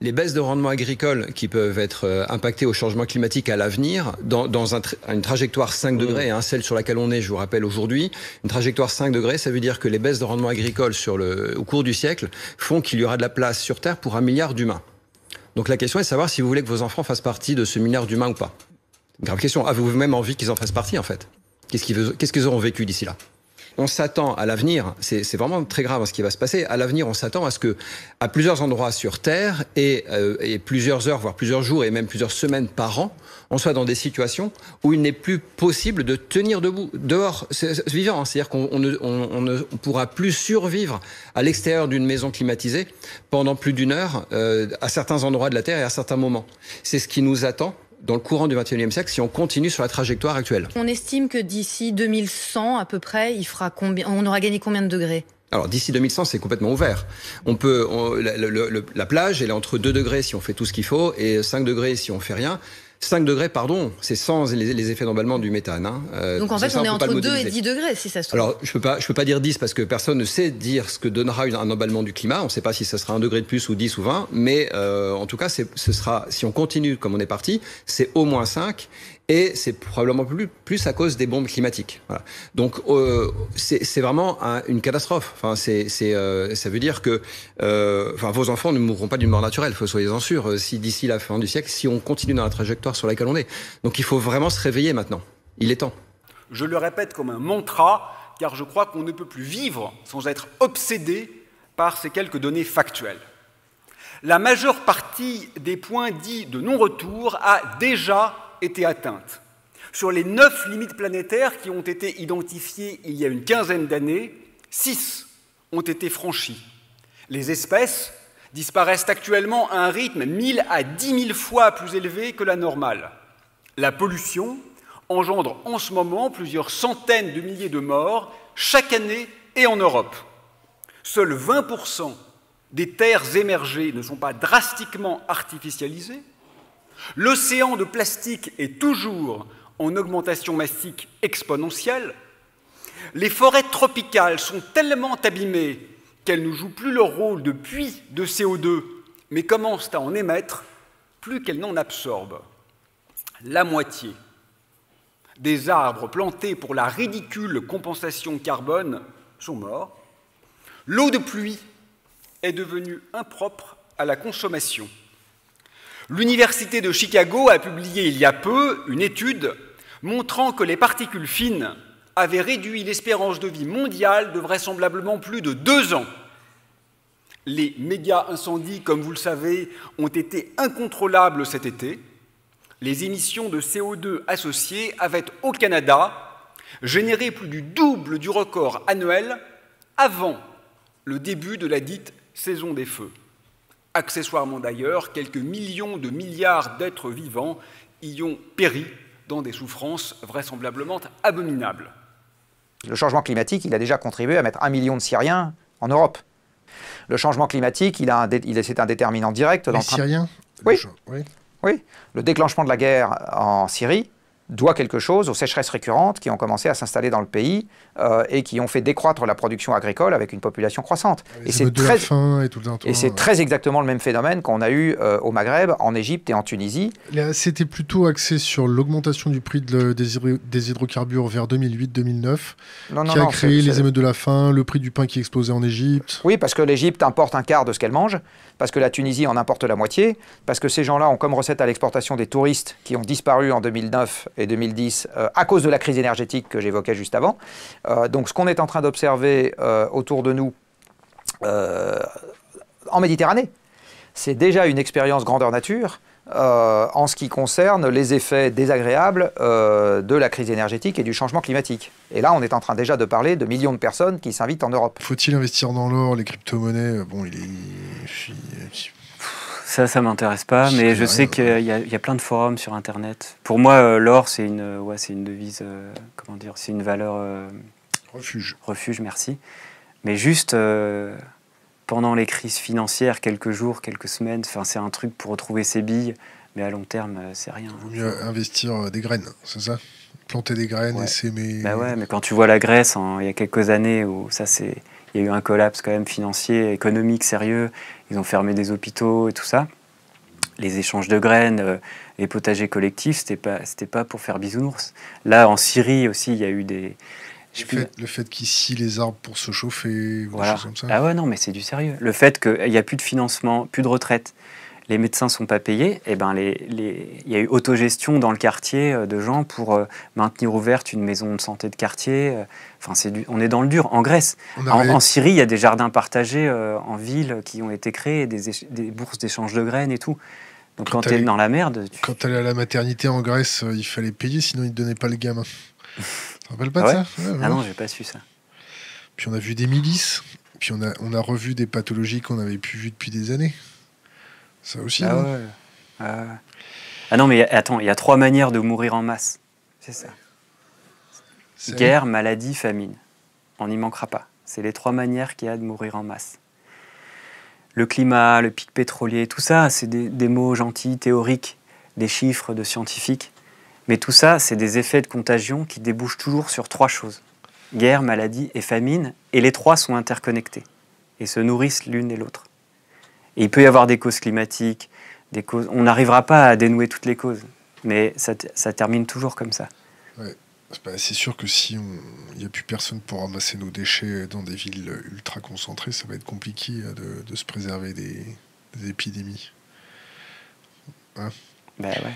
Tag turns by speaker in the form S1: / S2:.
S1: les baisses de rendement agricole qui peuvent être impactées au changement climatique à l'avenir, dans une trajectoire 5 degrés, hein, celle sur laquelle on est, je vous rappelle aujourd'hui, une trajectoire 5 degrés, ça veut dire que les baisses de rendement agricole au cours du siècle font qu'il y aura de la place sur Terre pour 1 milliard d'humains. Donc la question est de savoir si vous voulez que vos enfants fassent partie de ce milliard d'humains ou pas. Grave question. Avez-vous même envie qu'ils en fassent partie, en fait? Qu'est-ce qu'ils auront vécu d'ici là? On s'attend à l'avenir, c'est vraiment très grave ce qui va se passer. À l'avenir, on s'attend à ce que, à plusieurs endroits sur Terre et plusieurs heures, voire plusieurs jours et même plusieurs semaines par an, on soit dans des situations où il n'est plus possible de tenir debout, dehors, vivant. C'est-à-dire qu'on ne pourra plus survivre à l'extérieur d'une maison climatisée pendant plus d'une heure à certains endroits de la Terre et à certains moments. C'est ce qui nous attend dans le courant du XXIe siècle, si on continue sur la trajectoire actuelle.
S2: On estime que d'ici 2100, à peu près, on aura gagné combien de degrés?
S1: Alors, d'ici 2100, c'est complètement ouvert. La plage, elle est entre 2 degrés si on fait tout ce qu'il faut, et 5 degrés si on fait rien. 5 degrés, pardon, c'est sans les effets d'emballement du méthane. Hein.
S2: Donc en fait, on est entre 2 et 10 degrés, si ça se trouve.
S1: Alors, je peux pas dire 10 parce que personne ne sait dire ce que donnera un emballement du climat. On ne sait pas si ça sera 1 degré de plus ou 10 ou 20. Mais en tout cas, ce sera, si on continue comme on est parti, c'est au moins 5. Et c'est probablement plus à cause des bombes climatiques. Voilà. Donc c'est vraiment une catastrophe. Enfin, ça veut dire que vos enfants ne mourront pas d'une mort naturelle. Soyez-en sûrs. Si d'ici la fin du siècle, si on continue dans la trajectoire sur laquelle on est, donc il faut vraiment se réveiller maintenant. Il est temps.
S3: Je le répète comme un mantra, car je crois qu'on ne peut plus vivre sans être obsédé par ces quelques données factuelles. La majeure partie des points dits de non-retour a déjà été atteinte. Sur les 9 limites planétaires qui ont été identifiées il y a une quinzaine d'années, 6 ont été franchies. Les espèces disparaissent actuellement à un rythme 1000 à 10 000 fois plus élevé que la normale. La pollution engendre en ce moment plusieurs centaines de milliers de morts chaque année et en Europe. Seuls 20% des terres émergées ne sont pas drastiquement artificialisées. L'océan de plastique est toujours en augmentation massique exponentielle. Les forêts tropicales sont tellement abîmées qu'elles ne jouent plus leur rôle de puits de CO2, mais commencent à en émettre plus qu'elles n'en absorbent. La moitié des arbres plantés pour la ridicule compensation carbone sont morts. L'eau de pluie est devenue impropre à la consommation. L'Université de Chicago a publié il y a peu une étude montrant que les particules fines avaient réduit l'espérance de vie mondiale de vraisemblablement plus de 2 ans. Les méga-incendies, comme vous le savez, ont été incontrôlables cet été. Les émissions de CO2 associées avaient, au Canada, généré plus du double du record annuel avant le début de la dite saison des feux. Accessoirement d'ailleurs, quelques millions de milliards d'êtres vivants y ont péri dans des souffrances vraisemblablement abominables.
S4: Le changement climatique, il a déjà contribué à mettre 1 million de Syriens en Europe. Le changement climatique, c'est un déterminant direct.
S5: Les Syriens?
S4: Oui. Oui. Le déclenchement de la guerre en Syrie doit quelque chose aux sécheresses récurrentes qui ont commencé à s'installer dans le pays et qui ont fait décroître la production agricole avec une population croissante. Et c'est très exactement le même phénomène qu'on a eu au Maghreb, en Égypte et en Tunisie.
S5: C'était plutôt axé sur l'augmentation du prix des hydrocarbures vers 2008-2009, qui a créé les émeutes de la faim, le prix du pain qui explosait en Égypte.
S4: Oui, parce que l'Égypte importe un quart de ce qu'elle mange, parce que la Tunisie en importe la moitié, parce que ces gens-là ont comme recette à l'exportation des touristes qui ont disparu en 2009 et 2010 à cause de la crise énergétique que j'évoquais juste avant. Donc ce qu'on est en train d'observer autour de nous en Méditerranée, c'est déjà une expérience grandeur nature en ce qui concerne les effets désagréables de la crise énergétique et du changement climatique. Et là, on est en train déjà de parler de millions de personnes qui s'invitent en Europe.
S5: Faut-il investir dans l'or, les crypto-monnaies? Bon,
S6: Ça m'intéresse pas, mais je sais qu'il y a plein de forums sur Internet. Pour moi, l'or, c'est une devise, comment dire, c'est une valeur...
S5: Refuge.
S6: Refuge, merci. Mais juste, pendant les crises financières, quelques jours, quelques semaines, c'est un truc pour retrouver ses billes, mais à long terme, c'est rien.
S5: Il vaut mieux investir des graines, c'est ça? Planter des graines et s'aimer...
S6: Bah ouais, mais quand tu vois la Grèce, il y a quelques années, où il y a eu un collapse quand même financier, économique, sérieux, ils ont fermé des hôpitaux et tout ça. les échanges de graines, les potagers collectifs, c'était pas pour faire bisounours. Là, en Syrie aussi, il y a eu des...
S5: Le fait qu'ils scient les arbres pour se chauffer,
S6: voilà.
S5: Des choses comme ça.
S6: Ah ouais, non, mais c'est du sérieux. Le fait qu'il n'y a plus de financement, plus de retraite, les médecins ne sont pas payés, et ben il y a eu autogestion dans le quartier de gens pour maintenir ouverte une maison de santé de quartier. Enfin, on est dans le dur. En Grèce, en Syrie, il y a des jardins partagés en ville qui ont été créés, des bourses d'échange de graines et tout. Donc quand tu es dans la merde...
S5: Quand tu allais à la maternité en Grèce, il fallait payer, sinon ils ne te donnaient pas le gamin. Tu te rappelles pas de ça?
S6: Ah non, j'ai pas su ça.
S5: Puis on a vu des milices, puis on a revu des pathologies qu'on n'avait plus vues depuis des années. Ça aussi, non?
S6: Ah non, mais attends, il y a 3 manières de mourir en masse. C'est ça. Guerre, maladie, famine. On n'y manquera pas. C'est les 3 manières qu'il y a de mourir en masse. Le climat, le pic pétrolier, tout ça, c'est des mots gentils, théoriques, des chiffres de scientifiques. Mais tout ça, c'est des effets de contagion qui débouchent toujours sur 3 choses. Guerre, maladie et famine. Et les 3 sont interconnectés et se nourrissent l'une et l'autre. Et il peut y avoir des causes climatiques, des causes... On n'arrivera pas à dénouer toutes les causes, mais ça termine toujours comme ça.
S5: Ouais. C'est sûr que si il n'y a plus personne pour ramasser nos déchets dans des villes ultra concentrées, ça va être compliqué de se préserver des épidémies. Hein?
S6: Ben ouais.